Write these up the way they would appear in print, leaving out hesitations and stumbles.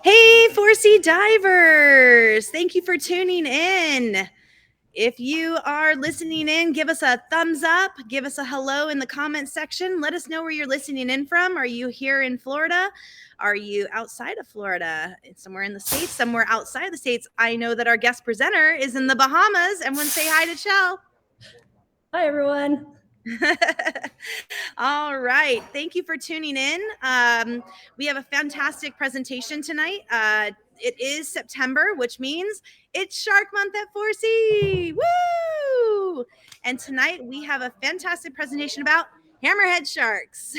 Hey, 4C divers! Thank you for tuning in. If you are listening in, give us a thumbs up, give us a hello in the comment section. Let us know where you're listening in from. Are you here in Florida? Are you outside of Florida? Somewhere in the States, somewhere outside the States? I know that our guest presenter is in the Bahamas. Everyone say hi to Chell. Hi, everyone. All right. Thank you for tuning in. We have a fantastic presentation tonight. It is September, which means it's Shark Month at 4C. Woo! And tonight we have a fantastic presentation about hammerhead sharks.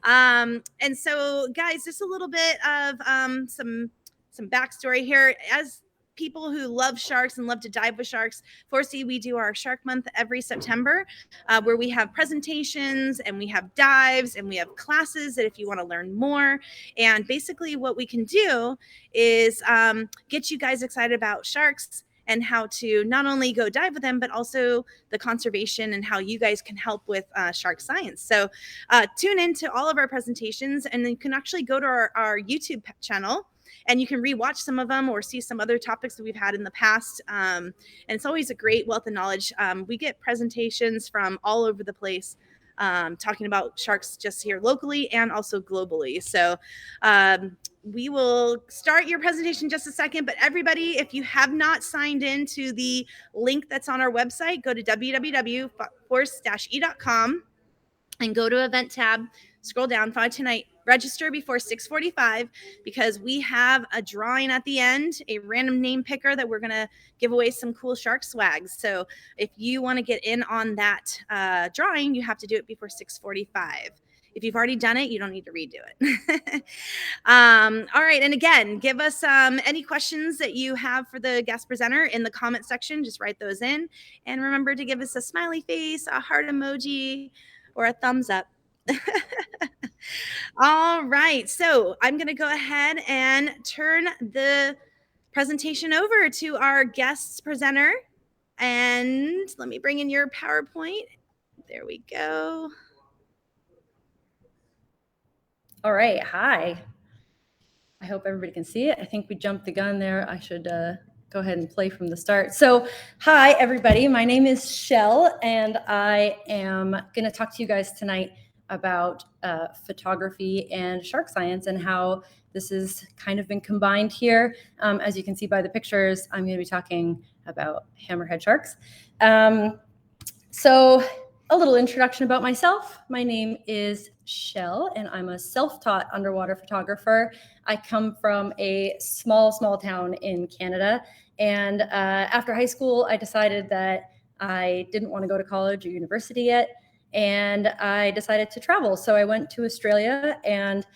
And so, guys, just a little bit of some backstory here. As people who love sharks and love to dive with sharks, 4C, we do our Shark Month every September, where we have presentations and we have dives and we have classes that if you want to learn more. And basically what we can do is get you guys excited about sharks and how to not only go dive with them, but also the conservation and how you guys can help with shark science. So tune into all of our presentations, and then you can actually go to our YouTube channel and you can rewatch some of them or see some other topics that we've had in the past. And it's always a great wealth of knowledge. We get presentations from all over the place, talking about sharks just here locally and also globally. So we will start your presentation in just a second, but everybody, if you have not signed in to the link that's on our website, go to www.force-e.com and go to event tab, scroll down, find tonight, register before 6:45, because we have a drawing at the end, a random name picker that we're going to give away some cool shark swags. So if you want to get in on that drawing, you have to do it before 6:45. If you've already done it, you don't need to redo it. All right. And again, give us any questions that you have for the guest presenter in the comment section. Just write those in. And remember to give us a smiley face, a heart emoji, or a thumbs up. All right. So I'm going to go ahead and turn the presentation over to our guest presenter. And let me bring in your PowerPoint. There we go. All right. Hi. I hope everybody can see it. I think we jumped the gun there. I should go ahead and play from the start. So hi, everybody. My name is Shell, and I am going to talk to you guys tonight about photography and shark science and how this has kind of been combined here. As you can see by the pictures, I'm going to be talking about hammerhead sharks. So a little introduction about myself. My name is Shell, and I'm a self-taught underwater photographer. I come from a small town in Canada. And after high school, I decided that I didn't want to go to college or university yet. And I decided to travel. So I went to Australia, and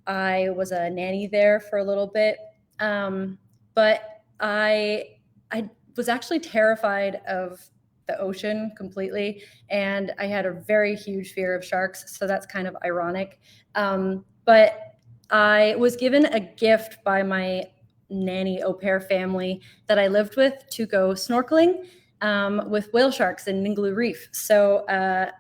I was a nanny there for a little bit. But I was actually terrified of the ocean completely, and I had a very huge fear of sharks, so that's kind of ironic. But I was given a gift by my nanny au pair family that I lived with to go snorkeling with whale sharks in Ningaloo Reef. So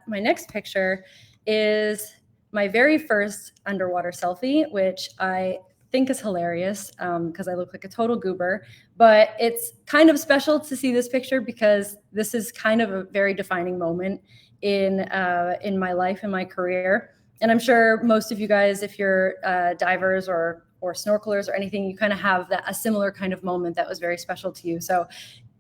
my next picture is my very first underwater selfie, which I think is hilarious because I look like a total goober, but it's kind of special to see this picture because this is kind of a very defining moment in my life and my career. And I'm sure most of you guys, if you're divers or snorkelers or anything, you kind of have a similar kind of moment that was very special to you. So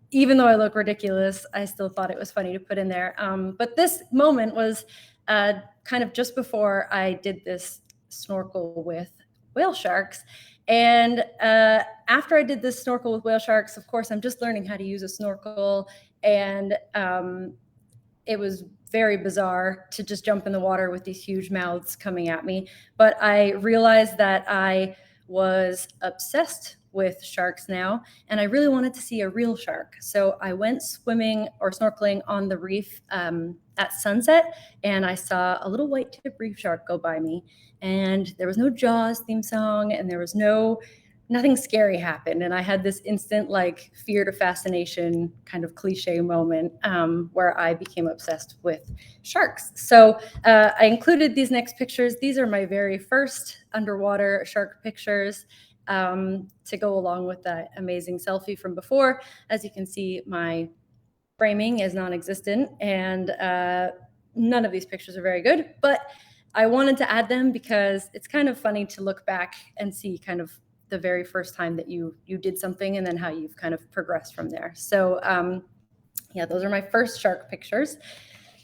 even though I look ridiculous, I still thought it was funny to put in there. But this moment was kind of just before I did this snorkel with whale sharks. And after I did this snorkel with whale sharks, of course, I'm just learning how to use a snorkel. And it was very bizarre to just jump in the water with these huge mouths coming at me. But I realized that I was obsessed with sharks now, and I really wanted to see a real shark. So I went swimming or snorkeling on the reef at sunset, and I saw a little white tip reef shark go by me. And there was no Jaws theme song, and there was no nothing scary happened. And I had this instant like fear to fascination kind of cliche moment where I became obsessed with sharks. So I included these next pictures. These are my very first underwater shark pictures to go along with that amazing selfie from before. As you can see, my framing is non-existent, and none of these pictures are very good, but I wanted to add them because it's kind of funny to look back and see kind of the very first time that you did something and then how you've kind of progressed from there. So yeah, those are my first shark pictures.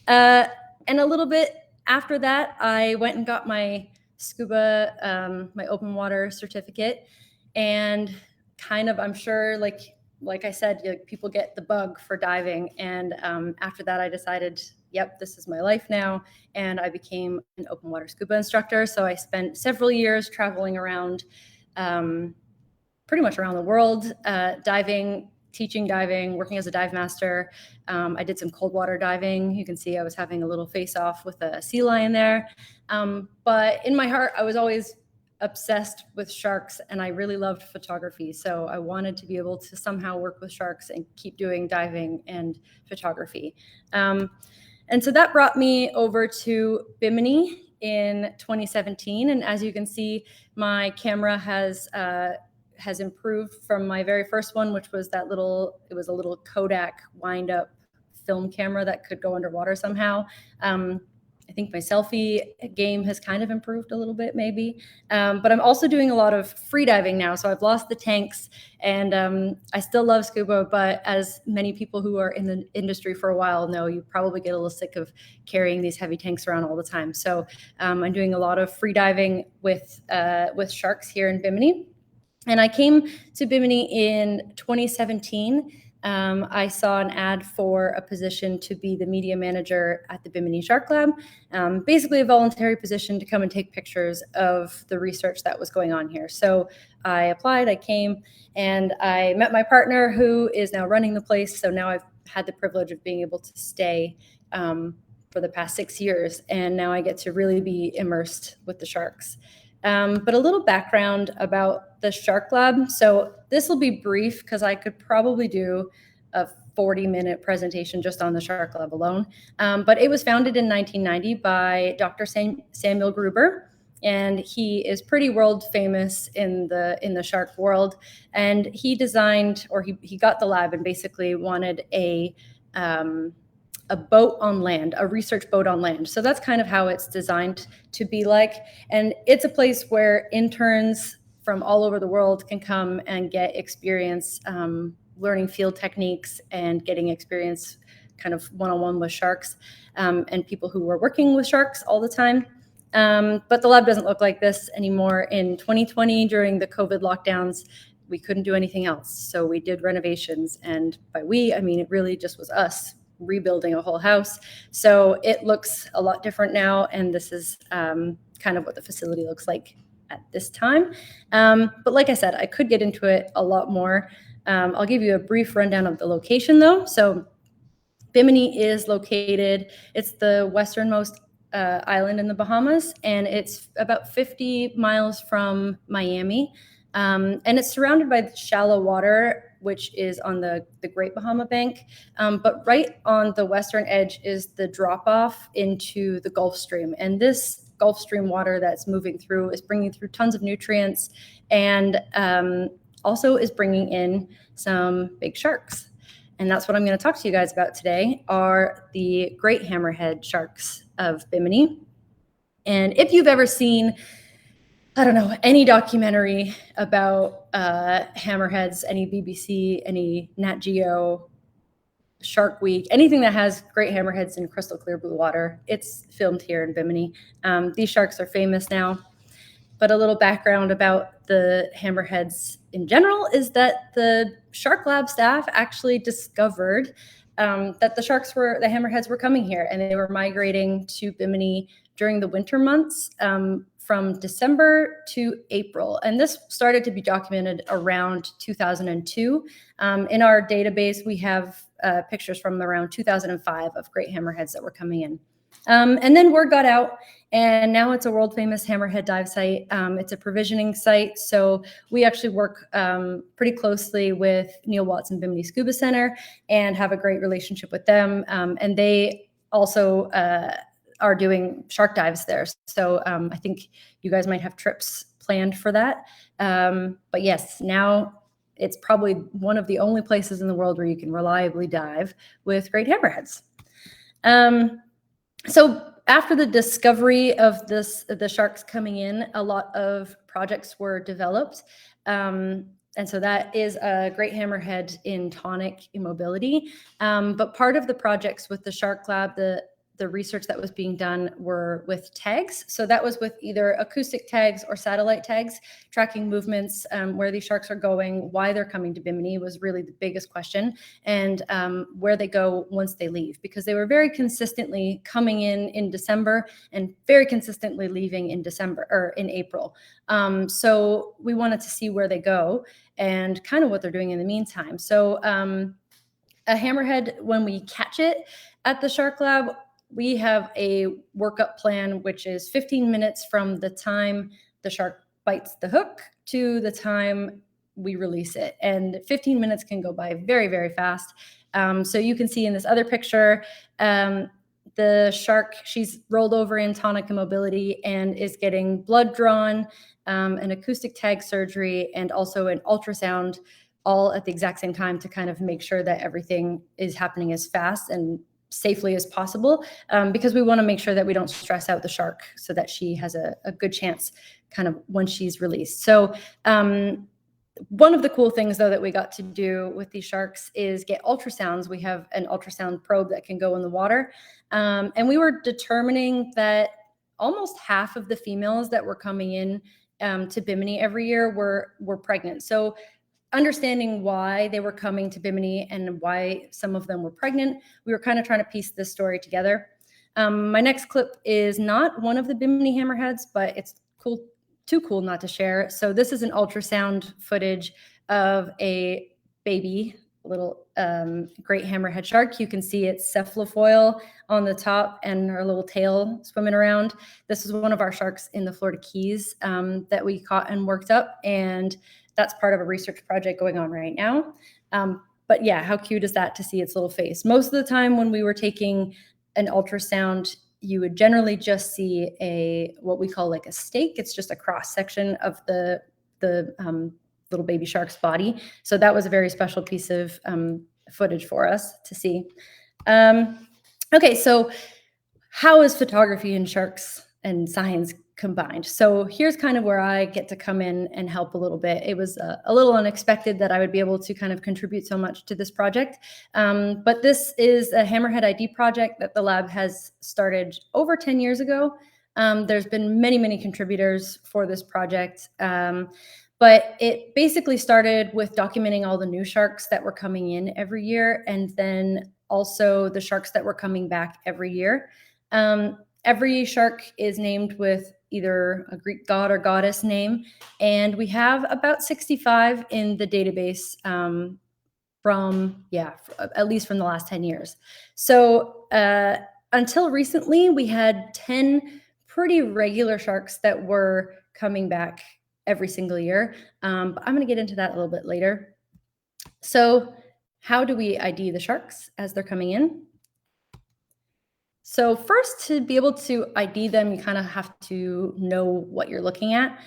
And a little bit after that, I went and got my scuba, my open water certificate, and kind of, I'm sure, like I said, like, people get the bug for diving. And after that, I decided, yep, this is my life now. And I became an open water scuba instructor. So I spent several years traveling around, pretty much around the world, diving, teaching diving, working as a dive master. I did some cold water diving. You can see I was having a little face off with a sea lion there. But in my heart, I was always obsessed with sharks, and I really loved photography. So I wanted to be able to somehow work with sharks and keep doing diving and photography. And so that brought me over to Bimini in 2017. And as you can see, my camera has improved from my very first one, which was it was a little Kodak wind up film camera that could go underwater somehow. I think my selfie game has kind of improved a little bit, maybe. But I'm also doing a lot of free diving now. So I've lost the tanks, and I still love scuba, but as many people who are in the industry for a while know, you probably get a little sick of carrying these heavy tanks around all the time. So I'm doing a lot of free diving with sharks here in Bimini. And I came to Bimini in 2017. I saw an ad for a position to be the media manager at the Bimini Shark Lab, basically a voluntary position to come and take pictures of the research that was going on here. So I applied, I came, and I met my partner, who is now running the place. So now I've had the privilege of being able to stay for the past 6 years, and now I get to really be immersed with the sharks. But a little background about the Shark Lab. So this will be brief because I could probably do a 40-minute presentation just on the Shark Lab alone. But it was founded in 1990 by Dr. Samuel Gruber, and he is pretty world famous in the shark world. And he designed, or he got the lab and basically wanted a boat on land, a research boat on land. So that's kind of how it's designed to be like. And it's a place where interns from all over the world can come and get experience learning field techniques and getting experience kind of one-on-one with sharks and people who are working with sharks all the time. But the lab doesn't look like this anymore. In 2020, during the COVID lockdowns, we couldn't do anything else. So we did renovations. And by we, I mean, it really just was us rebuilding a whole house. So it looks a lot different now. And this is kind of what the facility looks like at this time. But like I said, I could get into it a lot more. I'll give you a brief rundown of the location though. So Bimini is located, it's the westernmost island in the Bahamas, and it's about 50 miles from Miami. And it's surrounded by shallow water, which is on the Great Bahama Bank. But right on the western edge is the drop off into the Gulf Stream. And this Gulf Stream water that's moving through is bringing through tons of nutrients, and also is bringing in some big sharks. And that's what I'm going to talk to you guys about today, are the great hammerhead sharks of Bimini. And if you've ever seen, I don't know, any documentary about hammerheads, any BBC, any Nat Geo, Shark Week, anything that has great hammerheads in crystal clear blue water, it's filmed here in Bimini. These sharks are famous now. But a little background about the hammerheads in general is that the Shark Lab staff actually discovered that the hammerheads were coming here, and they were migrating to Bimini during the winter months from December to April. And this started to be documented around 2002. In our database, we have pictures from around 2005 of great hammerheads that were coming in. And then word got out, and now it's a world famous hammerhead dive site. It's a provisioning site, so we actually work pretty closely with Neil Watson Bimini Scuba Center and have a great relationship with them. And they also are doing shark dives there. So I think you guys might have trips planned for that. But yes, now it's probably one of the only places in the world where you can reliably dive with great hammerheads. So after the discovery of the sharks coming in, a lot of projects were developed. And so that is a great hammerhead in tonic immobility. But part of the projects with the Shark Lab, the research that was being done were with tags. So that was with either acoustic tags or satellite tags, tracking movements, where these sharks are going, why they're coming to Bimini was really the biggest question, and where they go once they leave, because they were very consistently coming in December and very consistently leaving in December or in April. So we wanted to see where they go and kind of what they're doing in the meantime. So a hammerhead, when we catch it at the Shark Lab, we have a workup plan, which is 15 minutes from the time the shark bites the hook to the time we release it. And 15 minutes can go by very, very fast. So you can see in this other picture, the shark, she's rolled over in tonic immobility and is getting blood drawn, an acoustic tag surgery, and also an ultrasound, all at the exact same time to kind of make sure that everything is happening as fast and safely as possible, because we want to make sure that we don't stress out the shark so that she has a good chance kind of when she's released. So one of the cool things, though, that we got to do with these sharks is get ultrasounds. We have an ultrasound probe that can go in the water. And we were determining that almost half of the females that were coming in to Bimini every year were pregnant. So understanding why they were coming to Bimini and why some of them were pregnant, we were kind of trying to piece this story together. My next clip is not one of the Bimini hammerheads, but it's cool, too cool not to share. So this is an ultrasound footage of a baby little great hammerhead shark. You can see its cephalofoil on the top and her little tail swimming around. This is one of our sharks in the Florida Keys that we caught and worked up, and that's part of a research project going on right now. But yeah, how cute is that to see its little face? Most of the time when we were taking an ultrasound, you would generally just see what we call like a steak. It's just a cross section of the little baby shark's body. So that was a very special piece of footage for us to see. Okay, so how is photography and sharks and science combined? So here's kind of where I get to come in and help a little bit. It was a little unexpected that I would be able to kind of contribute so much to this project. But this is a Hammerhead ID project that the lab has started over 10 years ago. There's been many, many contributors for this project. But it basically started with documenting all the new sharks that were coming in every year, and then also the sharks that were coming back every year. Every shark is named with either a Greek god or goddess name, and we have about 65 in the database at least from the last 10 years. So until recently, we had 10 pretty regular sharks that were coming back every single year. But I'm going to get into that a little bit later. So how do we ID the sharks as they're coming in? So first, to be able to ID them, you kind of have to know what you're looking at.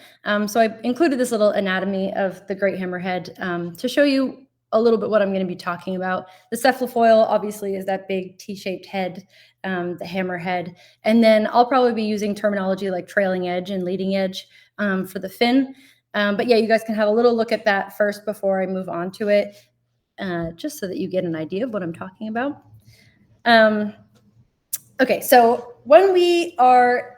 So I included this little anatomy of the great hammerhead to show you a little bit what I'm going to be talking about. The cephalofoil obviously is that big T-shaped head, the hammerhead. And then I'll probably be using terminology like trailing edge and leading edge for the fin. But yeah, you guys can have a little look at that first before I move on to it, just so that you get an idea of what I'm talking about. Okay, so when we are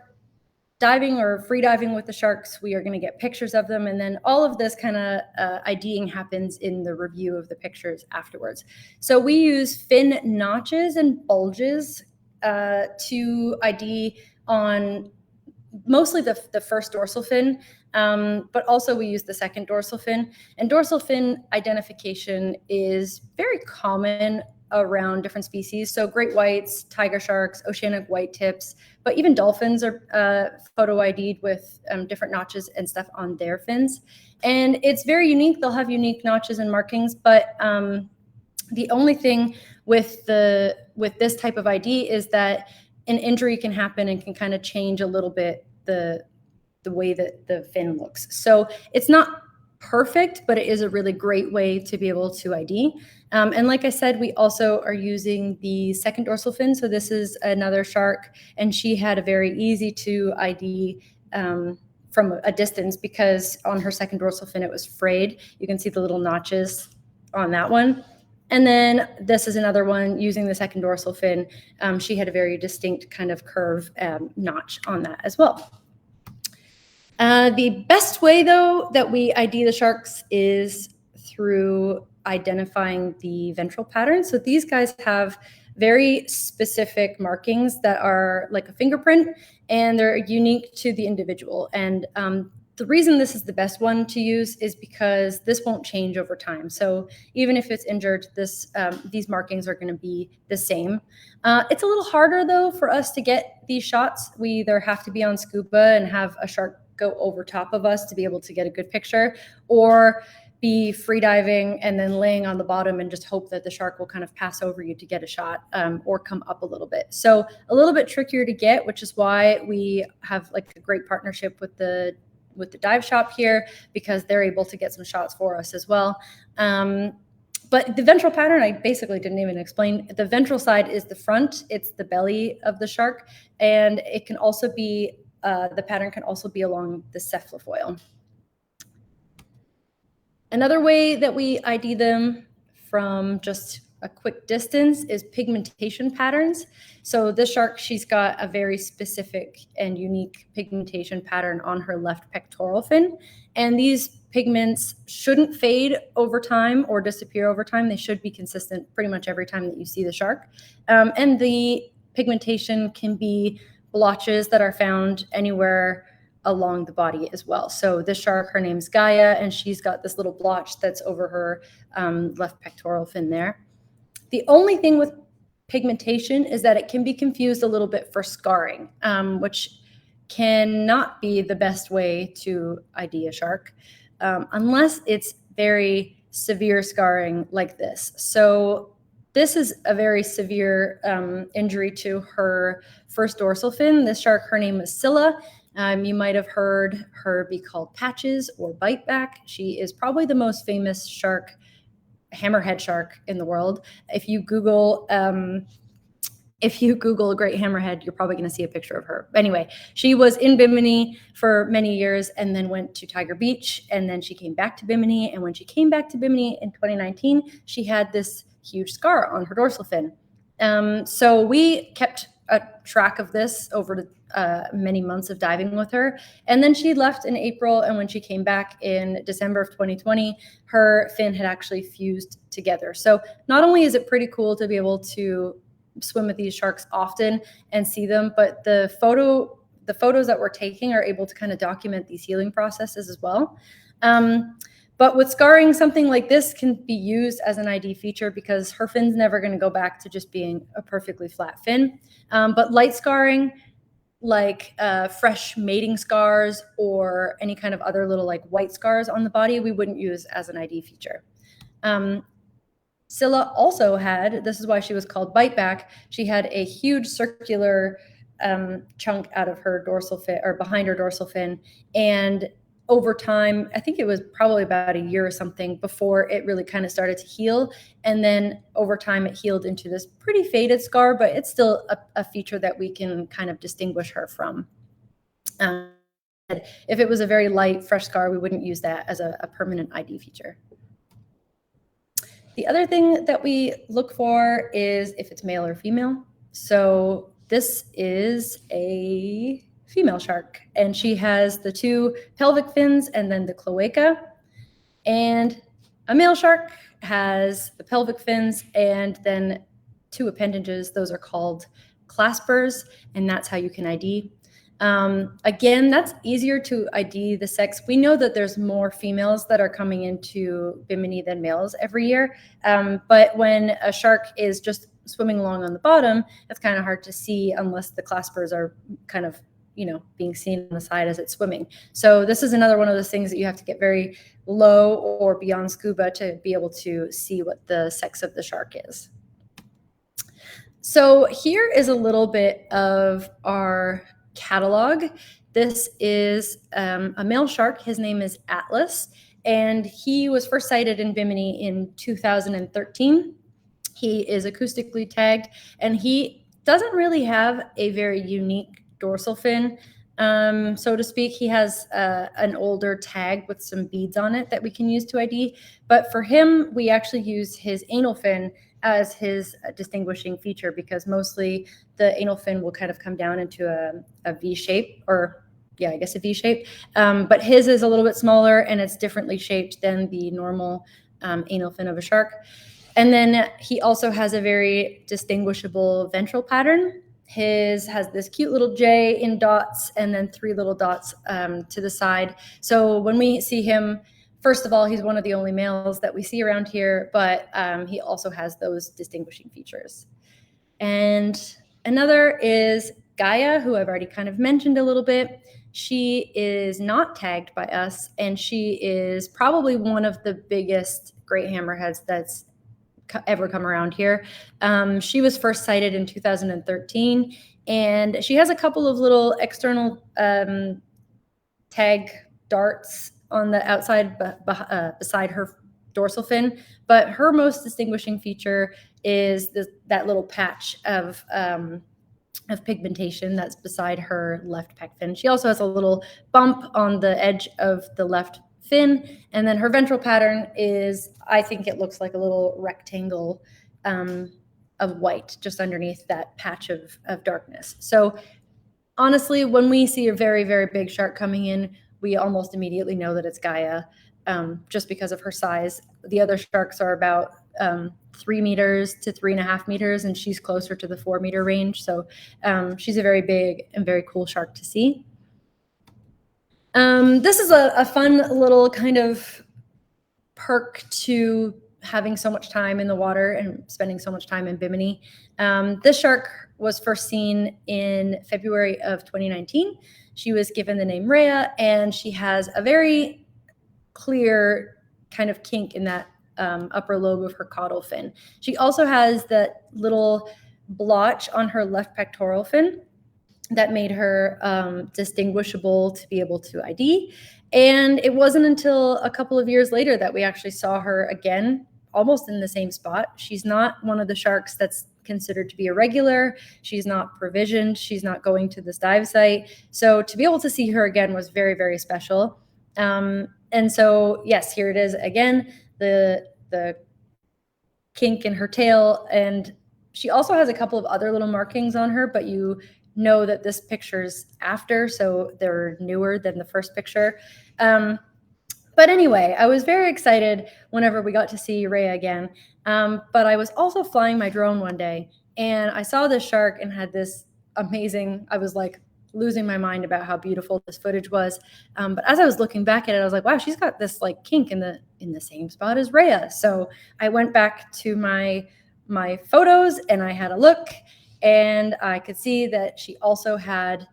diving or free diving with the sharks, we are going to get pictures of them, and then all of this kind of IDing happens in the review of the pictures afterwards. So we use fin notches and bulges to ID on mostly the first dorsal fin, but also we use the second dorsal fin. And dorsal fin identification is very common around different species. So great whites, tiger sharks, oceanic white tips, but even dolphins are photo ID'd with different notches and stuff on their fins. And it's very unique. They'll have unique notches and markings, but the only thing with this type of ID is that an injury can happen and can kind of change a little bit the way that the fin looks. So it's not perfect, but it is a really great way to be able to ID. And like I said, we also are using the second dorsal fin. So this is another shark, and she had a very easy to ID from a distance because on her second dorsal fin, it was frayed. You can see the little notches on that one. And then this is another one using the second dorsal fin. She had a very distinct kind of curve notch on that as well. The best way, though, that we ID the sharks is through identifying the ventral pattern. So these guys have very specific markings that are like a fingerprint, and they're unique to the individual. And the reason this is the best one to use is because this won't change over time. So even if it's injured, these markings are going to be the same. It's a little harder, though, for us to get these shots. We either have to be on scuba and have a shark go over top of us to be able to get a good picture, or be free diving and then laying on the bottom and just hope that the shark will kind of pass over you to get a shot, or come up a little bit. So a little bit trickier to get, which is why we have like a great partnership with the dive shop here, because they're able to get some shots for us as well. But the ventral pattern, I basically didn't even explain. The ventral side is the front. It's the belly of the shark. And it can also be, the pattern can also be along the cephalofoil. Another way that we ID them from just a quick distance is pigmentation patterns. So this shark, she's got a very specific and unique pigmentation pattern on her left pectoral fin. And these pigments shouldn't fade over time or disappear over time. They should be consistent pretty much every time that you see the shark. And the pigmentation can be blotches that are found anywhere along the body as well. So this shark, her name's Gaia, and she's got this little blotch that's over her left pectoral fin there. The only thing with pigmentation is that it can be confused a little bit for scarring, which cannot be the best way to ID a shark, unless it's very severe scarring like this. So this is a very severe injury to her first dorsal fin. This shark, her name was Scylla. You might have heard her be called Patches or Biteback. She is probably the most famous shark, hammerhead shark in the world. If you Google a great hammerhead, you're probably going to see a picture of her. Anyway, she was in Bimini for many years and then went to Tiger Beach, and then she came back to Bimini. And when she came back to Bimini in 2019, she had this huge scar on her dorsal fin. So we kept a track of this over many months of diving with her. And then she left in April. And when she came back in December of 2020, her fin had actually fused together. So not only is it pretty cool to be able to swim with these sharks often and see them, but the photos that we're taking are able to kind of document these healing processes as well. But with scarring, something like this can be used as an ID feature because her fin's never going to go back to just being a perfectly flat fin. But light scarring, like fresh mating scars or any kind of other little like white scars on the body, we wouldn't use as an ID feature. Scylla also had, this is why she was called Biteback, she had a huge circular chunk out of her dorsal fin, or behind her dorsal fin. And over time, I think it was probably about a year or something before it really kind of started to heal. And then over time, it healed into this pretty faded scar, but it's still a feature that we can kind of distinguish her from. If it was a very light, fresh scar, we wouldn't use that as a permanent ID feature. The other thing that we look for is if it's male or female. So this is a female shark, and she has the two pelvic fins and then the cloaca. And a male shark has the pelvic fins and then two appendages. Those are called claspers, and that's how you can ID. Again, that's easier to ID the sex. We know that there's more females that are coming into Bimini than males every year. But when a shark is just swimming along on the bottom, it's kind of hard to see unless the claspers are kind of, being seen on the side as it's swimming. So this is another one of those things that you have to get very low or beyond scuba to be able to see what the sex of the shark is. So here is a little bit of our catalog. This is a male shark. His name is Atlas, and he was first sighted in Bimini in 2013. He is acoustically tagged, and he doesn't really have a very unique dorsal fin, so to speak. He has an older tag with some beads on it that we can use to ID. But for him, we actually use his anal fin as his distinguishing feature, because mostly the anal fin will kind of come down into a V shape, or I guess a V shape. But his is a little bit smaller, and it's differently shaped than the normal anal fin of a shark. And then he also has a very distinguishable ventral pattern. His has this cute little J in dots, and then 3 little dots to the side. So when we see him, first of all, he's one of the only males that we see around here, but he also has those distinguishing features. And another is Gaia, who I've already kind of mentioned a little bit. She is not tagged by us, and she is probably one of the biggest great hammerheads that's ever come around here. She was first sighted in 2013, and she has a couple of little external tag darts on the outside beside her dorsal fin, but her most distinguishing feature is that little patch of pigmentation that's beside her left pec fin. She also has a little bump on the edge of the left fin, and then her ventral pattern is, I think it looks like a little rectangle of white just underneath that patch of darkness. So honestly, when we see a very, very big shark coming in, we almost immediately know that it's Gaia, just because of her size. The other sharks are about 3 meters to 3.5 meters, and she's closer to the 4-meter range. So she's a very big and very cool shark to see. This is a fun little kind of perk to having so much time in the water and spending so much time in Bimini. This shark was first seen in February of 2019. She was given the name Rhea, and she has a very clear kind of kink in that upper lobe of her caudal fin. She also has that little blotch on her left pectoral fin that made her distinguishable to be able to ID. And it wasn't until a couple of years later that we actually saw her again, almost in the same spot. She's not one of the sharks that's considered to be a regular. She's not provisioned. She's not going to this dive site. So to be able to see her again was very, very special. And so, yes, here it is again, the kink in her tail. And she also has a couple of other little markings on her, but you know that this picture's after, so they're newer than the first picture. But anyway, I was very excited whenever we got to see Rhea again. But I was also flying my drone one day, and I saw this shark and had this amazing, I was like losing my mind about how beautiful this footage was. But as I was looking back at it, I was like, wow, she's got this like kink in the same spot as Rhea. So I went back to my photos and I had a look, and I could see that she also had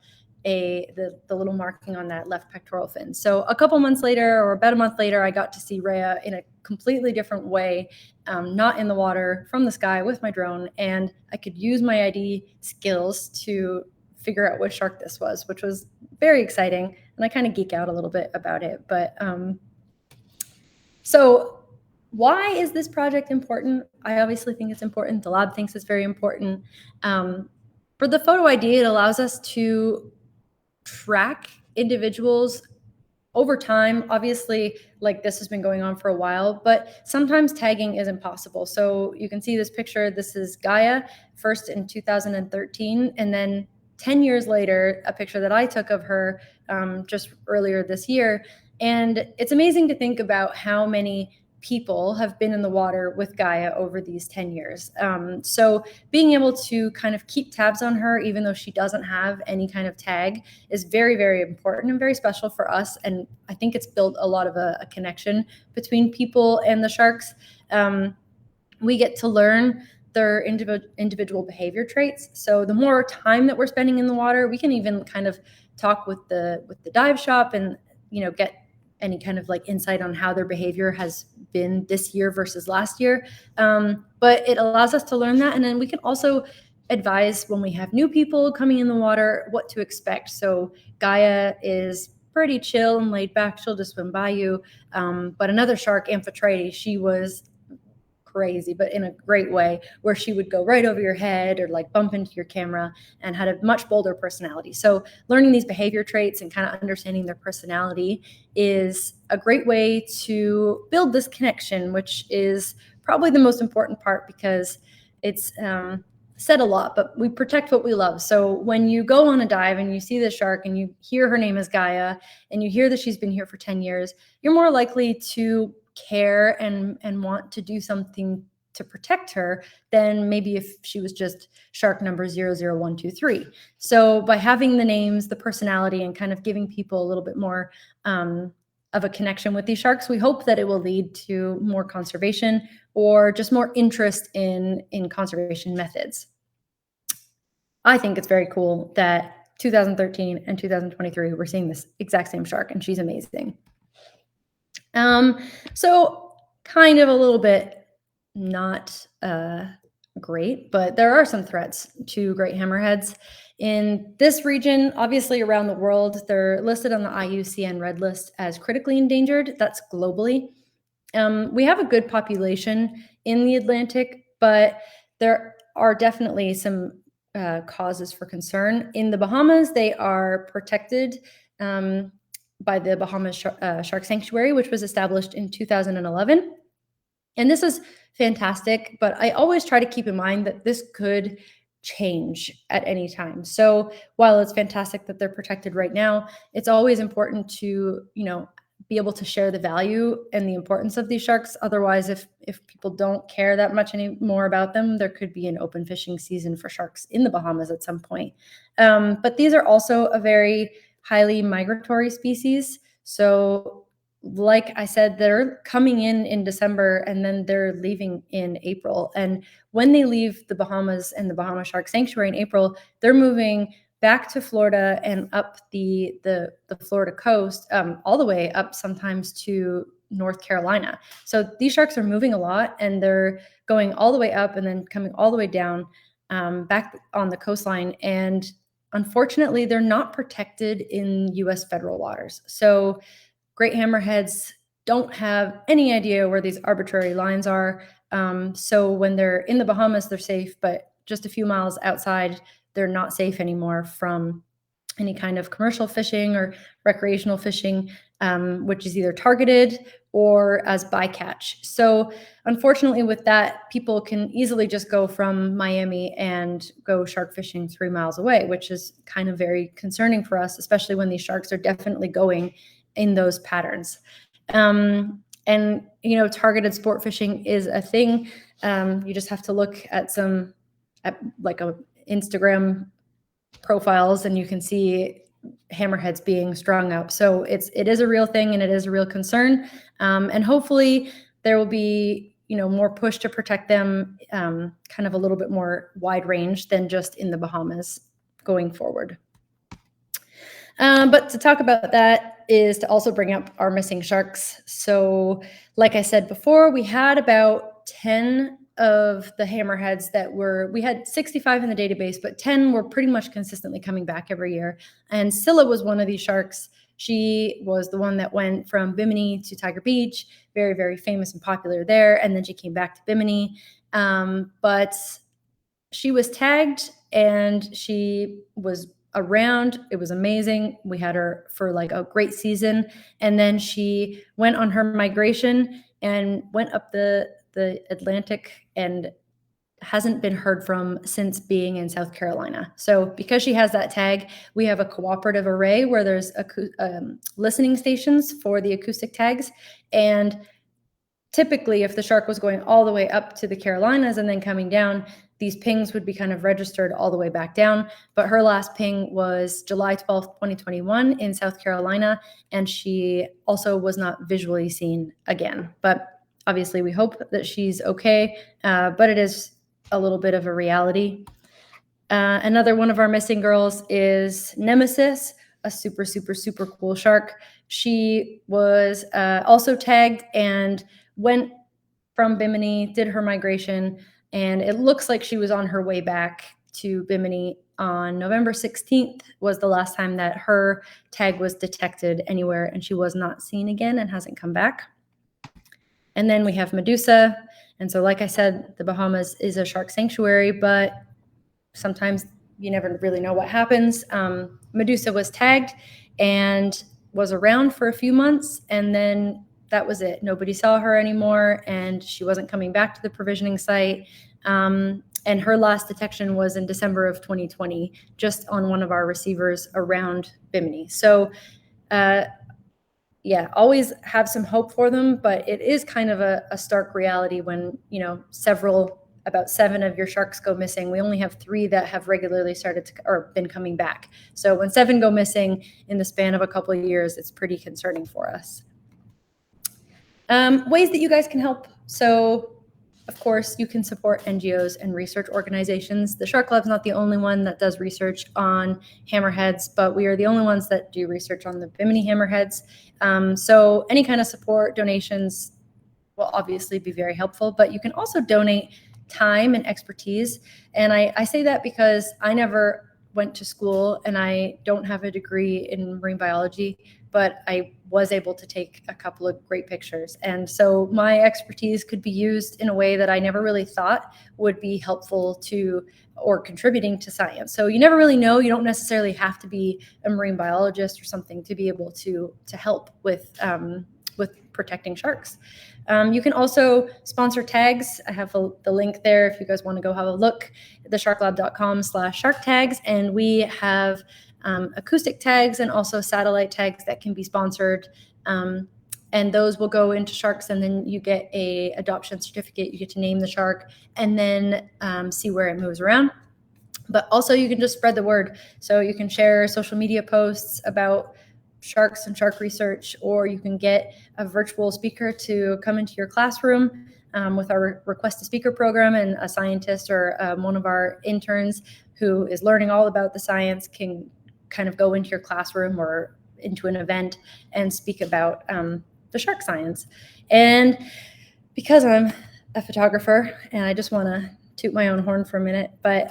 the little marking on that left pectoral fin. So a couple months later, or about a month later, I got to see Rhea in a completely different way, not in the water, from the sky with my drone, and I could use my ID skills to figure out what shark this was, which was very exciting, and I kind of geek out a little bit about it. But so why is this project important? I obviously think it's important. The lab thinks it's very important. For the photo ID, it allows us to track individuals over time. Obviously, like, this has been going on for a while, but sometimes tagging isn't possible. So you can see this picture. This is Gaia, first in 2013, and then 10 years later, a picture that I took of her just earlier this year. And it's amazing to think about how many people have been in the water with Gaia over these 10 years. So being able to kind of keep tabs on her, even though she doesn't have any kind of tag, is very, very important and very special for us. And I think it's built a lot of a connection between people and the sharks. We get to learn their individual behavior traits. So the more time that we're spending in the water, we can even kind of talk with the dive shop and, get any kind of like insight on how their behavior has been this year versus last year. But it allows us to learn that. And then we can also advise when we have new people coming in the water what to expect. So Gaia is pretty chill and laid back. She'll just swim by you. But another shark, Amphitrite, she was crazy, but in a great way, where she would go right over your head or like bump into your camera, and had a much bolder personality. So learning these behavior traits and kind of understanding their personality is a great way to build this connection, which is probably the most important part, because it's said a lot, but we protect what we love. So when you go on a dive and you see the shark and you hear her name is Gaia and you hear that she's been here for 10 years, you're more likely to care and want to do something to protect her than maybe if she was just shark number 00123. So by having the names, the personality, and kind of giving people a little bit more of a connection with these sharks, we hope that it will lead to more conservation or just more interest in conservation methods. I think it's very cool that 2013 and 2023 we're seeing this exact same shark, and she's amazing. So kind of a little bit not great, but there are some threats to great hammerheads in this region. Obviously, around the world, they're listed on the IUCN Red List as critically endangered. That's globally. We have a good population in the Atlantic, but there are definitely some causes for concern. In the Bahamas, they are protected by the Bahamas Shark Sanctuary, which was established in 2011. And this is fantastic, but I always try to keep in mind that this could change at any time. So while it's fantastic that they're protected right now, it's always important to, be able to share the value and the importance of these sharks. Otherwise, if people don't care that much anymore about them, there could be an open fishing season for sharks in the Bahamas at some point. But these are also a very highly migratory species. So like I said, they're coming in December and then they're leaving in April. And when they leave the Bahamas and the Bahama Shark Sanctuary in April, they're moving back to Florida and up the Florida coast, all the way up sometimes to North Carolina. So these sharks are moving a lot, and they're going all the way up and then coming all the way down back on the coastline. And unfortunately, they're not protected in U.S. federal waters. So great hammerheads don't have any idea where these arbitrary lines are. So when they're in the Bahamas, they're safe, but just a few miles outside, they're not safe anymore from any kind of commercial fishing or recreational fishing, which is either targeted or as bycatch. So unfortunately with that, people can easily just go from Miami and go shark fishing 3 miles away, which is kind of very concerning for us, especially when these sharks are definitely going in those patterns. And, targeted sport fishing is a thing. You just have to look at like a Instagram profiles and you can see hammerheads being strung up. So it is a real thing, and it is a real concern. And hopefully there will be, more push to protect them, kind of a little bit more wide range than just in the Bahamas going forward. But to talk about that is to also bring up our missing sharks. So like I said before, we had about 10 of the hammerheads we had 65 in the database, but 10 were pretty much consistently coming back every year. And Scylla was one of these sharks. She was the one that went from Bimini to Tiger Beach, very, very famous and popular there. And then she came back to Bimini. But she was tagged and she was around. It was amazing. We had her for like a great season. And then she went on her migration and went up the Atlantic and hasn't been heard from since being in South Carolina. So because she has that tag, we have a cooperative array where there's listening stations for the acoustic tags. And typically, if the shark was going all the way up to the Carolinas and then coming down, these pings would be kind of registered all the way back down. But her last ping was July 12th, 2021 in South Carolina, and she also was not visually seen again. But obviously, we hope that she's okay, but it is a little bit of a reality. Another one of our missing girls is Nemesis, a super, super, super cool shark. She was also tagged and went from Bimini, did her migration, and it looks like she was on her way back to Bimini on November 16th was the last time that her tag was detected anywhere, and she was not seen again and hasn't come back. And then we have Medusa. And so, like I said, the Bahamas is a shark sanctuary, but sometimes you never really know what happens. Medusa was tagged and was around for a few months, and then that was it. Nobody saw her anymore, and she wasn't coming back to the provisioning site. And her last detection was in December of 2020, just on one of our receivers around Bimini. So, yeah, always have some hope for them, but it is kind of a stark reality when, about 7 of your sharks go missing. We only have 3 that have regularly started to or been coming back. So when 7 go missing in the span of a couple of years, it's pretty concerning for us. Ways that you guys can help. So, of course, you can support NGOs and research organizations. The Shark Lab's not the only one that does research on hammerheads, but we are the only ones that do research on the Bimini hammerheads. So any kind of support, donations will obviously be very helpful, but you can also donate time and expertise. And I say that because I never went to school and I don't have a degree in marine biology, but I was able to take a couple of great pictures. And so my expertise could be used in a way that I never really thought would be helpful to or contributing to science. So you never really know. You don't necessarily have to be a marine biologist or something to be able to help with protecting sharks. You can also sponsor tags. I have the link there if you guys want to go have a look, thesharklab.com/shark tags. And we have acoustic tags and also satellite tags that can be sponsored. And those will go into sharks, and then you get a adoption certificate. You get to name the shark and then see where it moves around. But also you can just spread the word. So you can share social media posts about sharks and shark research, or you can get a virtual speaker to come into your classroom with our Request a Speaker program, and a scientist or one of our interns who is learning all about the science can kind of go into your classroom or into an event and speak about the shark science. And because I'm a photographer, and I just want to toot my own horn for a minute, but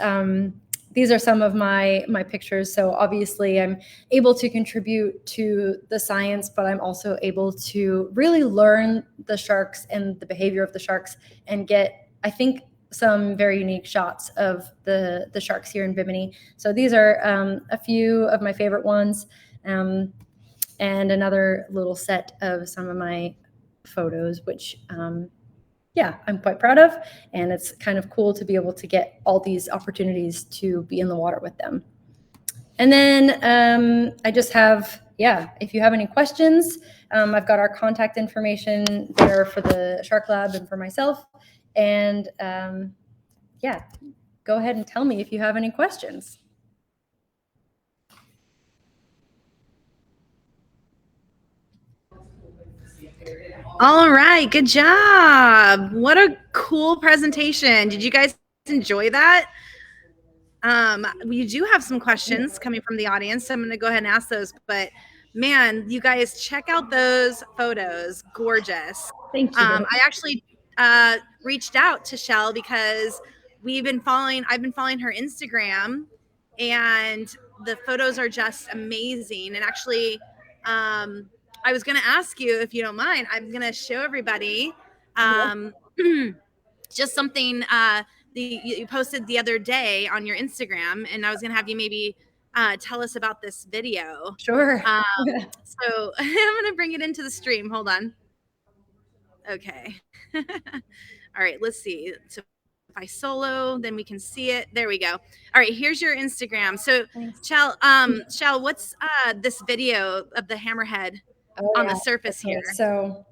these are some of my pictures. So obviously I'm able to contribute to the science, but I'm also able to really learn the sharks and the behavior of the sharks and get, I think, some very unique shots of the sharks here in Bimini. So these are a few of my favorite ones, and another little set of some of my photos, which yeah, I'm quite proud of, and it's kind of cool to be able to get all these opportunities to be in the water with them. And then I just have, if you have any questions, I've got our contact information there for the Shark Lab and for myself. And go ahead and tell me if you have any questions. All right, good job. What a cool presentation. Did you guys enjoy that? We do have some questions coming from the audience, so I'm going to go ahead and ask those. But man, you guys, check out those photos. Gorgeous. Thank you. I actually reached out to Shell because I've been following her Instagram, and the photos are just amazing. And actually, I was going to ask you, if you don't mind, I'm going to show everybody just something you posted the other day on your Instagram, and I was going to have you maybe tell us about this video. Sure. So I'm going to bring it into the stream. Hold on. Okay. All right, let's see. So if I solo, then we can see it. There we go. All right, here's your Instagram. So Shell, what's this video of the hammerhead on the surface here? So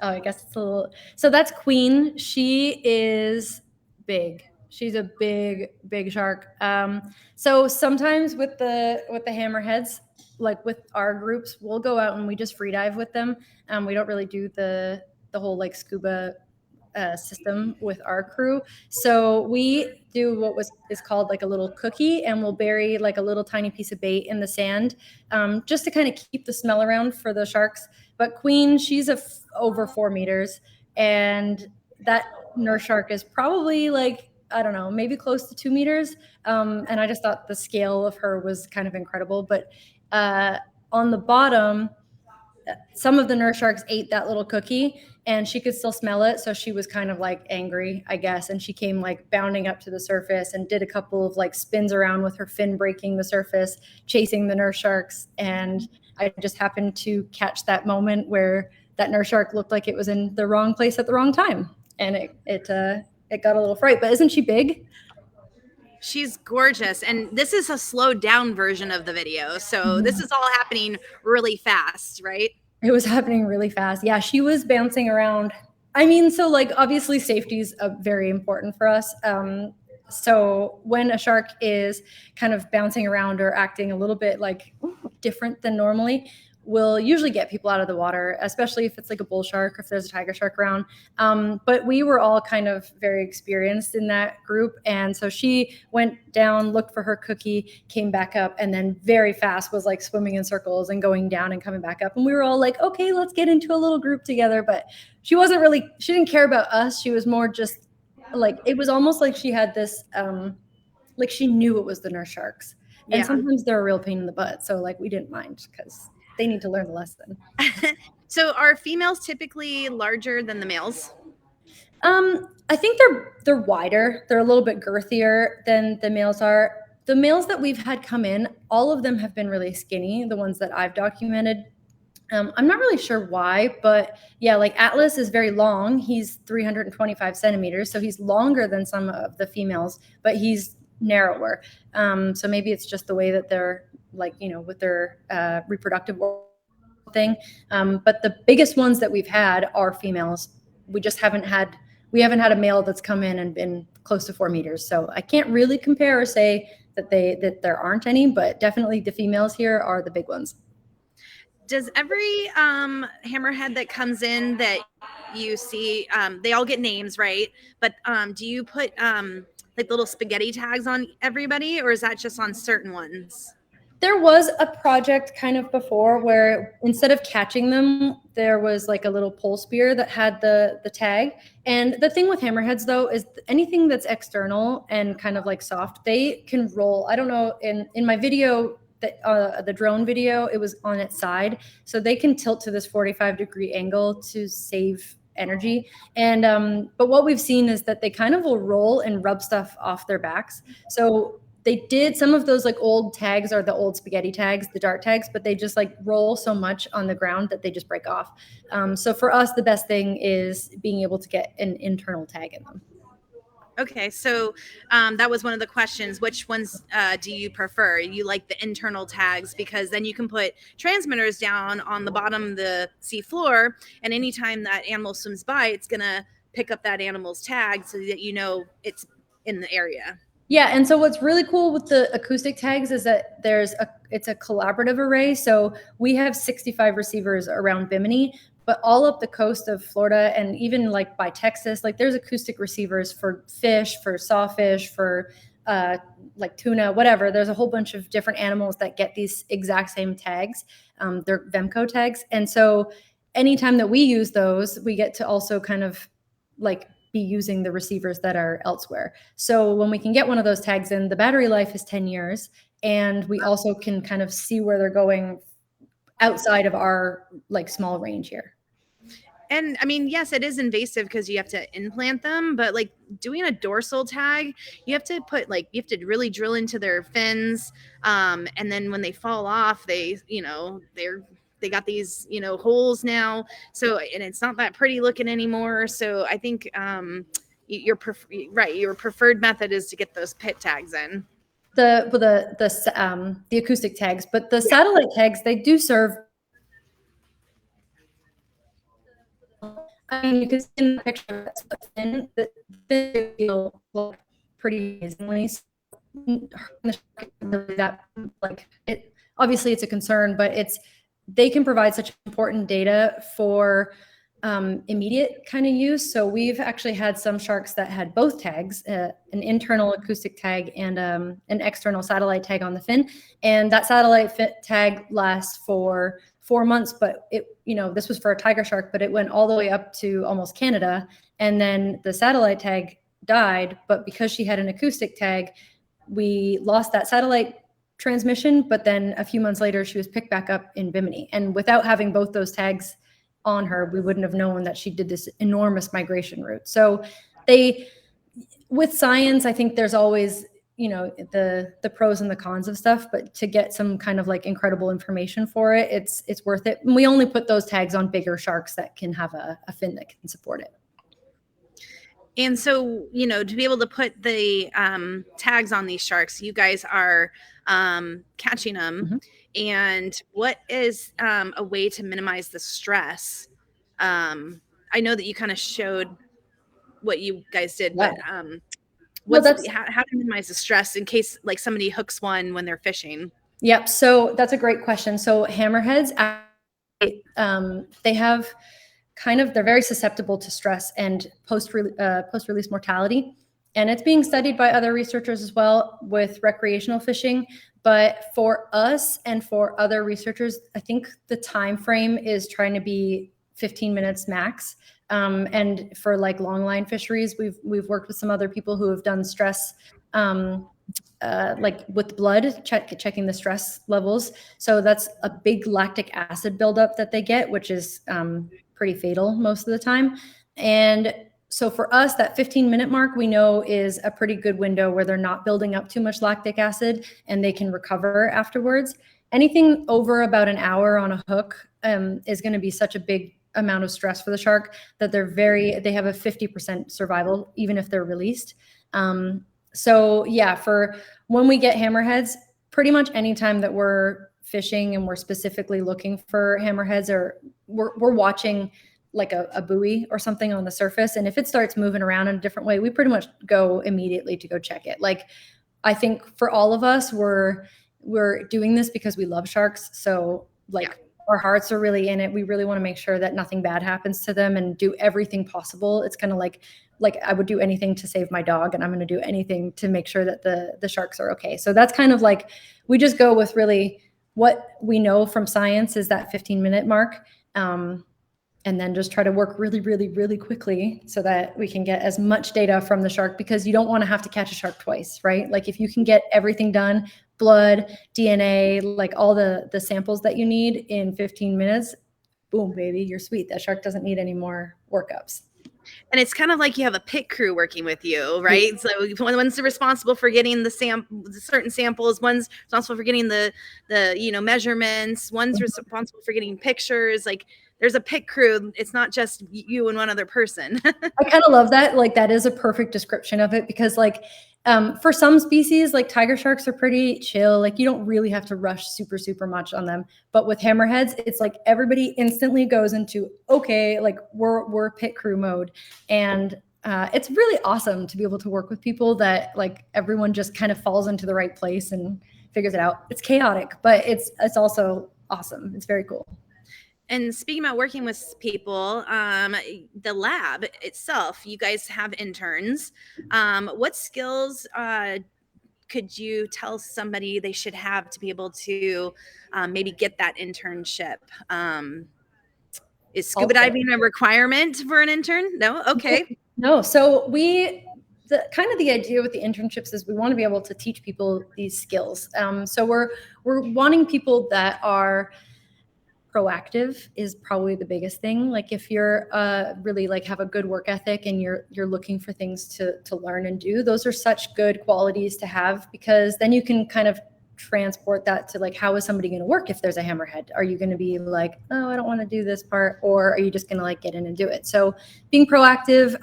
Oh, I guess it's a little. So that's Queen. She is big. She's a big, big shark. So sometimes with the hammerheads, like with our groups, we'll go out and we just free dive with them. We don't really do the whole like scuba system with our crew. So we do what was is called like a little cookie, and we'll bury like a little tiny piece of bait in the sand, just to kind of keep the smell around for the sharks. But Queen, she's over 4 meters, and that nurse shark is probably like, I don't know, maybe close to 2 meters. And I just thought the scale of her was kind of incredible. But uh, on the bottom, some of the nurse sharks ate that little cookie and she could still smell it. So she was kind of like angry, I guess. And she came like bounding up to the surface and did a couple of like spins around with her fin breaking the surface, chasing the nurse sharks. And I just happened to catch that moment where that nurse shark looked like it was in the wrong place at the wrong time. And it got a little fright. But isn't she big? She's gorgeous. And this is a slowed down version of the video. So this is all happening really fast, right? It was happening really fast. Yeah, she was bouncing around. I mean, so like obviously safety is very important for us. So when a shark is kind of bouncing around or acting a little bit like different than normally, we'll usually get people out of the water, especially if it's like a bull shark or if there's a tiger shark around. But we were all kind of very experienced in that group. And so she went down, looked for her cookie, came back up, and then very fast was like swimming in circles and going down and coming back up. And we were all like, okay, let's get into a little group together. But she didn't care about us. She was more just like, it was almost like she had this, like she knew it was the nurse sharks. And Yeah. sometimes they're a real pain in the butt. So like we didn't mind because they need to learn the lesson. So are females typically larger than the males? I think they're wider. They're a little bit girthier than the males are. The males that we've had come in, all of them have been really skinny, the ones that I've documented. I'm not really sure why, but yeah, like Atlas is very long. He's 325 centimeters, so he's longer than some of the females, but he's narrower. So maybe it's just the way that they're like, with their reproductive thing. But the biggest ones that we've had are females. We haven't had a male that's come in and been close to 4 meters. So I can't really compare or say that there aren't any, but definitely the females here are the big ones. Does every hammerhead that comes in that you see, they all get names, right? But do you put like little spaghetti tags on everybody, or is that just on certain ones? There was a project kind of before where instead of catching them, there was like a little pole spear that had the tag. And the thing with hammerheads though is anything that's external and kind of like soft, they can roll. I don't know, in my video, the drone video, it was on its side. So they can tilt to this 45-degree angle to save energy. And but what we've seen is that they kind of will roll and rub stuff off their backs. So they did some of those like old tags are the old spaghetti tags, the dart tags, but they just like roll so much on the ground that they just break off. So for us, the best thing is being able to get an internal tag in them. Okay, so that was one of the questions. Which ones do you prefer? You like the internal tags because then you can put transmitters down on the bottom of the sea floor, and anytime that animal swims by, it's going to pick up that animal's tag so that you know it's in the area. Yeah, and so what's really cool with the acoustic tags is that it's a collaborative array. So we have 65 receivers around Bimini, but all up the coast of Florida and even like by Texas, like there's acoustic receivers for fish, for sawfish, for like tuna, whatever. There's a whole bunch of different animals that get these exact same tags. They're Vemco tags. And so anytime that we use those, we get to also kind of like be using the receivers that are elsewhere. So when we can get one of those tags in, the battery life is 10 years. And we also can kind of see where they're going outside of our like small range here. And I mean, yes, it is invasive because you have to implant them, but like doing a dorsal tag, you have to really drill into their fins. And then when they fall off, they got these, holes now. So, and it's not that pretty looking anymore. So I think your preferred method is to get those pit tags in. The acoustic tags, but the satellite tags, they do serve I mean, you can see in the picture that's the fin, the fin feel pretty amazingly. That like it obviously it's a concern, but they can provide such important data for immediate kind of use. So we've actually had some sharks that had both tags, an internal acoustic tag and an external satellite tag on the fin. And that satellite tag lasts for 4 months, but this was for a tiger shark, but it went all the way up to almost Canada. And then the satellite tag died, but because she had an acoustic tag, we lost that satellite transmission, but then a few months later, she was picked back up in Bimini. And without having both those tags on her, we wouldn't have known that she did this enormous migration route. So with science, I think there's always, the pros and the cons of stuff, but to get some kind of like incredible information for it, it's worth it. And we only put those tags on bigger sharks that can have a fin that can support it. And so, to be able to put the tags on these sharks, you guys are catching them. Mm-hmm. And what is a way to minimize the stress? I know that you kind of showed what you guys did, yeah. But how to minimize the stress in case like somebody hooks one when they're fishing? Yep. So that's a great question. So hammerheads, they have they're very susceptible to stress and post-release mortality. And it's being studied by other researchers as well with recreational fishing. But for us and for other researchers, I think the time frame is trying to be 15 minutes max. And for like long line fisheries, we've worked with some other people who have done stress, like with blood, checking the stress levels. So that's a big lactic acid buildup that they get, which is pretty fatal most of the time. And so for us, that 15-minute mark we know is a pretty good window where they're not building up too much lactic acid and they can recover afterwards. Anything over about an hour on a hook is going to be such a big amount of stress for the shark that they have a 50% survival even if they're released. So yeah, for when we get hammerheads, pretty much anytime that we're fishing and we're specifically looking for hammerheads, or we're watching like a buoy or something on the surface, and if it starts moving around in a different way, we pretty much go immediately to go check it. Like, I think for all of us, we're doing this because we love sharks. So like, yeah, our hearts are really in it. We really want to make sure that nothing bad happens to them and do everything possible. It's kind of like I would do anything to save my dog, and I'm going to do anything to make sure that the sharks are okay. So that's kind of like, we just go with really what we know from science is that 15-minute mark. And then just try to work really, really, really quickly so that we can get as much data from the shark, because you don't want to have to catch a shark twice, right? Like if you can get everything done, blood, DNA, like all the samples that you need in 15 minutes, boom, baby, you're sweet. That shark doesn't need any more workups. And it's kind of like you have a pit crew working with you, right? Yeah. So one's responsible for getting the certain samples, one's responsible for getting the measurements, one's responsible for getting pictures. Like there's a pit crew. It's not just you and one other person. I kind of love that. Like that is a perfect description of it, because like for some species, like tiger sharks are pretty chill. Like you don't really have to rush super, super much on them. But with hammerheads, it's like everybody instantly goes into, okay, like we're pit crew mode. And it's really awesome to be able to work with people that like everyone just kind of falls into the right place and figures it out. It's chaotic, but it's also awesome. It's very cool. And speaking about working with people, the lab itself, you guys have interns. What skills could you tell somebody they should have to be able to maybe get that internship? Is scuba diving a requirement for an intern? No? Okay. No. So the idea with the internships is we want to be able to teach people these skills. So we're wanting people that are proactive is probably the biggest thing. Like if you're really like have a good work ethic and you're looking for things to learn and do, those are such good qualities to have, because then you can kind of transport that to like, how is somebody going to work if there's a hammerhead? Are you going to be like, oh, I don't want to do this part, or are you just going to like get in and do it? So being proactive.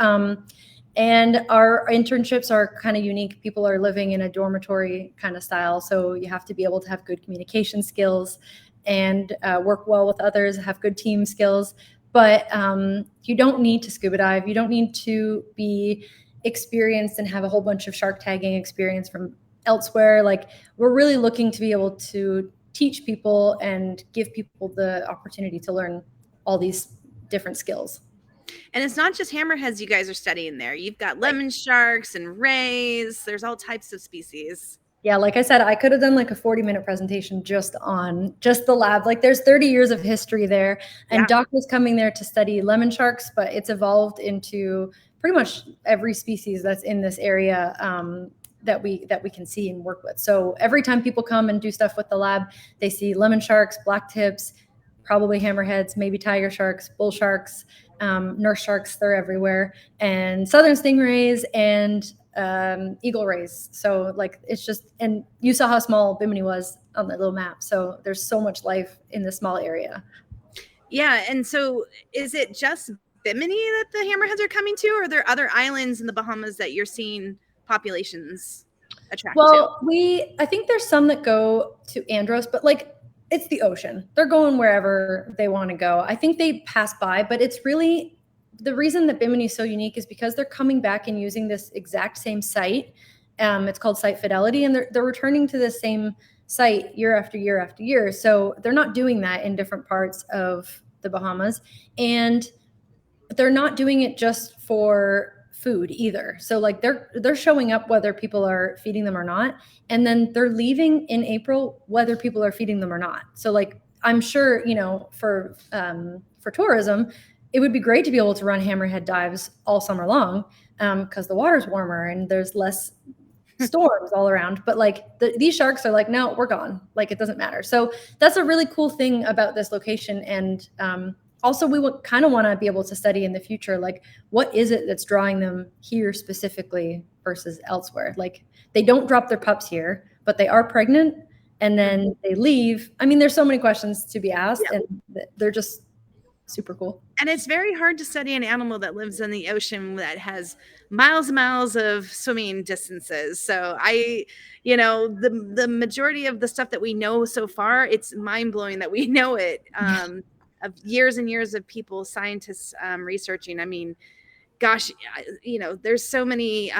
And our internships are kind of unique. People are living in a dormitory kind of style, so you have to be able to have good communication skills and work well with others, have good team skills. but you don't need to scuba dive. You don't need to be experienced and have a whole bunch of shark tagging experience from elsewhere. Like, we're really looking to be able to teach people and give people the opportunity to learn all these different skills. And it's not just hammerheads you guys are studying there. You've got lemon sharks and rays. There's all types of species. Yeah, like I said, I could have done like a 40-minute presentation just on just the lab. Like, there's 30 years of history there. And Yeah. Doc was coming there to study lemon sharks, but it's evolved into pretty much every species that's in this area that we can see and work with. So every time people come and do stuff with the lab, they see lemon sharks, black tips, probably hammerheads, maybe tiger sharks, bull sharks, nurse sharks, they're everywhere, and southern stingrays and eagle rays. So like, it's just, and you saw how small Bimini was on the little map. So there's so much life in this small area. Yeah. And so is it just Bimini that the hammerheads are coming to, or are there other islands in the Bahamas that you're seeing populations attract Well, to? I think there's some that go to Andros, but like, it's the ocean. They're going wherever they want to go. I think they pass by, but it's really, the reason that Bimini is so unique is because they're coming back and using this exact same site. It's called Site Fidelity, and they're returning to the same site year after year after year. So they're not doing that in different parts of the Bahamas, and they're not doing it just for food either. So like, they're showing up whether people are feeding them or not, and then they're leaving in April whether people are feeding them or not. So like, I'm sure, you know, for tourism, it would be great to be able to run hammerhead dives all summer long, because the water's warmer and there's less storms all around. But like, these sharks are like, no, we're gone. Like, it doesn't matter. So that's a really cool thing about this location. And also, we would kind of want to be able to study in the future, like, what is it that's drawing them here specifically versus elsewhere? Like, they don't drop their pups here, but they are pregnant and then they leave. I mean, there's so many questions to be asked, and they're just super cool. And it's very hard to study an animal that lives in the ocean that has miles and miles of swimming distances. So the majority of the stuff that we know so far, it's mind blowing that we know it. Of years and years of people, scientists researching. I mean, gosh, there's so many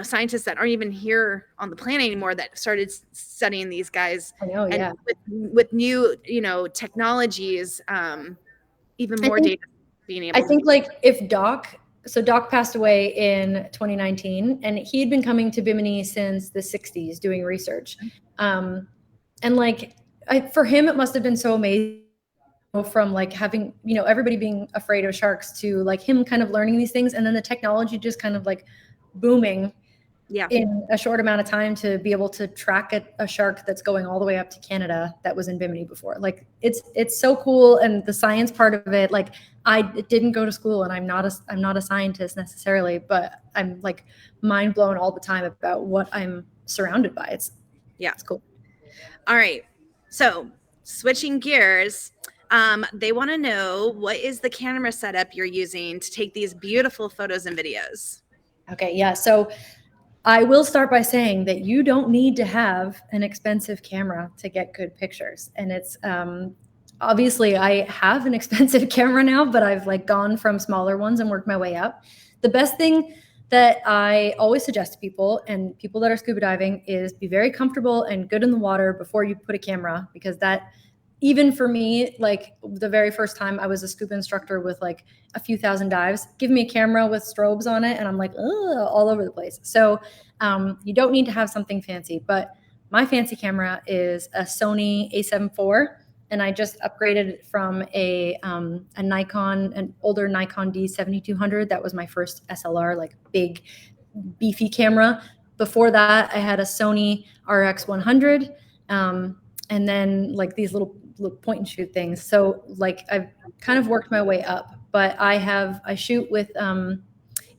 scientists that aren't even here on the planet anymore that started studying these guys. I know, and yeah. with new technologies, even more data being able I think like, if Doc passed away in 2019, and he had been coming to Bimini since the 60s doing research. And like, for him, it must have been so amazing, from like having, everybody being afraid of sharks to like him kind of learning these things, and then the technology just kind of like booming in a short amount of time to be able to track a shark that's going all the way up to Canada that was in Bimini before. Like, it's so cool. And the science part of it, like, I didn't go to school and I'm not a scientist necessarily, but I'm like mind blown all the time about what I'm surrounded by. It's cool. All right. So switching gears, they want to know, what is the camera setup you're using to take these beautiful photos and videos? Okay, yeah. So I will start by saying that you don't need to have an expensive camera to get good pictures. And it's obviously, I have an expensive camera now, but I've like gone from smaller ones and worked my way up. The best thing that I always suggest to people and people that are scuba diving is be very comfortable and good in the water before you put a camera, because that, even for me, like the very first time I was a scuba instructor with like a few thousand dives, give me a camera with strobes on it and I'm like, all over the place. So you don't need to have something fancy, but my fancy camera is a Sony A7 IV, and I just upgraded from a Nikon, an older Nikon D7200. That was my first SLR, like big, beefy camera. Before that, I had a Sony RX100, and then like these little point and shoot things. So like, I've kind of worked my way up, but I shoot with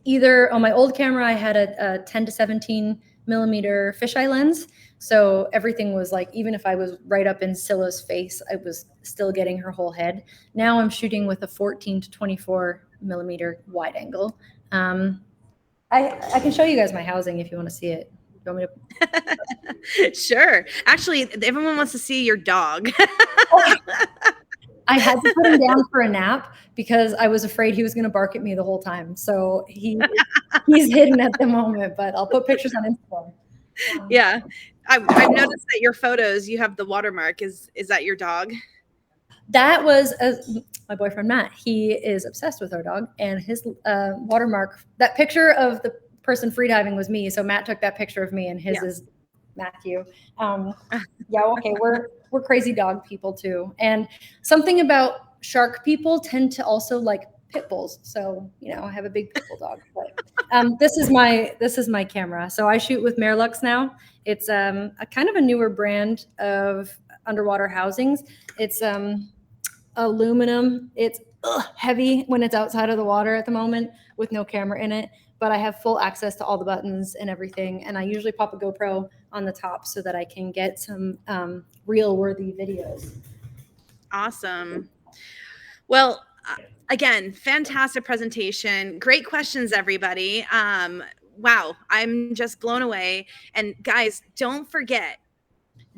either, on my old camera, I had a 10 to 17 millimeter fisheye lens. So everything was like, even if I was right up in Scylla's face, I was still getting her whole head. Now I'm shooting with a 14 to 24 millimeter wide angle. I can show you guys my housing if you want to see it. You want me to? Sure. Actually, everyone wants to see your dog. I had to put him down for a nap because I was afraid he was going to bark at me the whole time. So he's hidden at the moment, but I'll put pictures on Instagram. Yeah. I've noticed that your photos, you have the watermark. Is that your dog? That was my boyfriend Matt. He is obsessed with our dog, and his watermark. That picture of the person freediving was me. So Matt took that picture of me, and his is Matthew. Yeah, okay, we're crazy dog people too, and something about shark people tend to also like pit bulls. So I have a big pit bull dog. But this is my camera. So I shoot with Merlux now. It's a kind of a newer brand of underwater housings. It's aluminum. It's heavy when it's outside of the water at the moment with no camera in it, but I have full access to all the buttons and everything. And I usually pop a GoPro on the top so that I can get some reel worthy videos. Awesome. Well, again, fantastic presentation. Great questions, everybody. Wow, I'm just blown away. And guys, don't forget,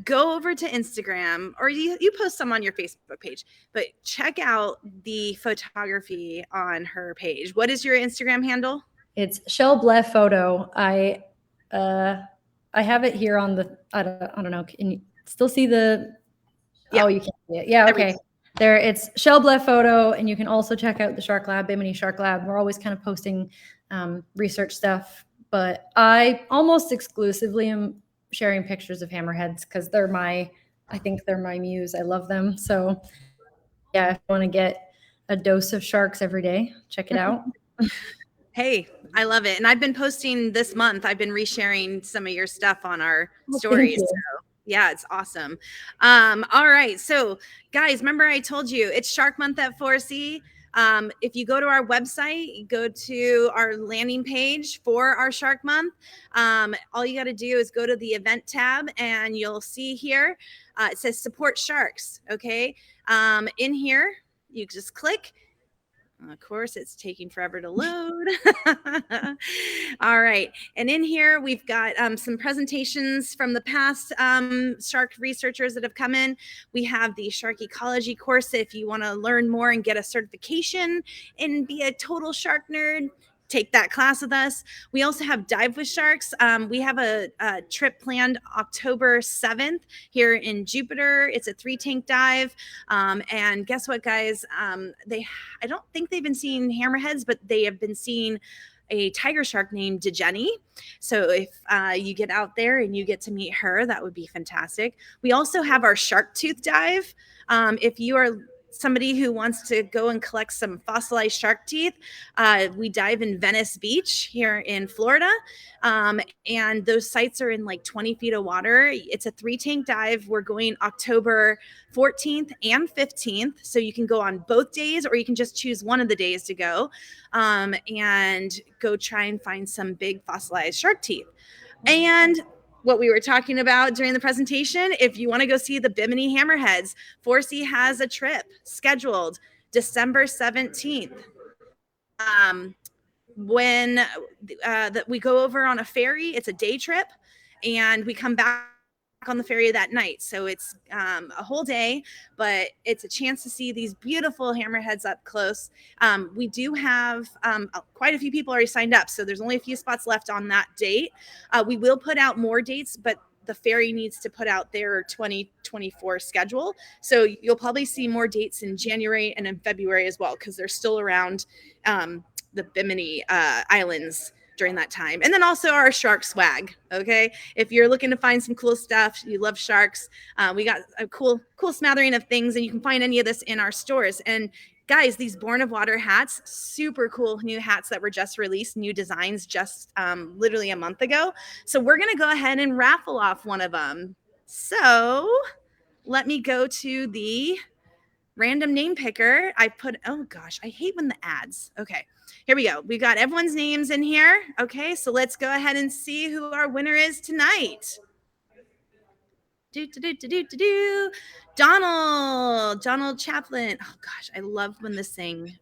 go over to Instagram, or you post some on your Facebook page, but check out the photography on her page. What is your Instagram handle? It's Shell Bleh Photo. I have it here on the, I don't know. Can you still see the, Yeah. Oh, you can't see it. Yeah, okay. There, it's Shell Bleh Photo, and you can also check out the Shark Lab, Bimini Shark Lab. We're always kind of posting research stuff, but I almost exclusively am sharing pictures of hammerheads because I think they're my muse. I love them. So yeah, if you want to get a dose of sharks every day, check it out. Hey, I love it. And I've been posting this month. I've been resharing some of your stuff on our stories. So yeah, it's awesome. All right. So guys, remember I told you it's Shark Month at 4C. If you go to our website, go to our landing page for our Shark Month. All you got to do is go to the event tab, and you'll see here, it says support sharks. Okay. In here, you just click. Of course, it's taking forever to load. All right. And in here, we've got some presentations from the past shark researchers that have come in. We have the shark ecology course. If you want to learn more and get a certification and be a total shark nerd, take that class with us. We also have Dive with Sharks. We have a trip planned October 7th here in Jupiter. It's a 3-tank dive. And guess what, guys? I don't think they've been seeing hammerheads, but they have been seeing a tiger shark named Dejeni. So if you get out there and you get to meet her, that would be fantastic. We also have our shark tooth dive. If you are somebody who wants to go and collect some fossilized shark teeth, we dive in Venice Beach here in Florida. And those sites are in like 20 feet of water. It's a 3-tank dive. We're going October 14th and 15th. So you can go on both days, or you can just choose one of the days to go and go try and find some big fossilized shark teeth. And what we were talking about during the presentation, if you want to go see the Bimini hammerheads, 4C has a trip scheduled December 17th. When we go over on a ferry, it's a day trip, and we come back on the ferry that night. So it's a whole day, but it's a chance to see these beautiful hammerheads up close. We do have quite a few people already signed up, so there's only a few spots left on that date. We will put out more dates, but the ferry needs to put out their 2024 schedule. So you'll probably see more dates in January and in February as well, because they're still around the Bimini Islands during that time. And then also our shark swag. Okay. If you're looking to find some cool stuff, you love sharks, we got a cool smattering of things, and you can find any of this in our stores. And guys, these Born of Water hats, super cool new hats that were just released, new designs just literally a month ago. So we're going to go ahead and raffle off one of them. So let me go to the random name picker. Oh gosh, I hate when the ads. Okay, here we go. We got everyone's names in here. Okay, so let's go ahead and see who our winner is tonight. Donald Chaplin. Oh gosh, I love when this thing,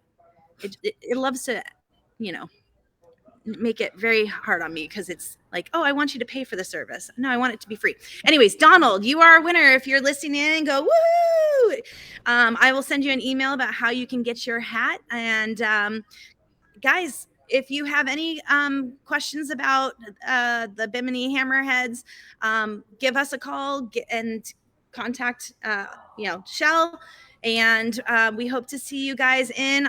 it loves to, make it very hard on me, because it's like, oh, I want you to pay for the service. No, I want it to be free. Anyways, Donald, you are a winner. If you're listening in, go woo! I will send you an email about how you can get your hat. And guys, if you have any questions about the Bimini Hammerheads, give us a call and contact Shell. And we hope to see you guys in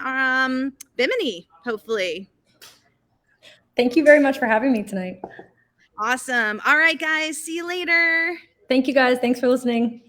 Bimini, hopefully. Thank you very much for having me tonight. Awesome. All right, guys. See you later. Thank you guys. Thanks for listening.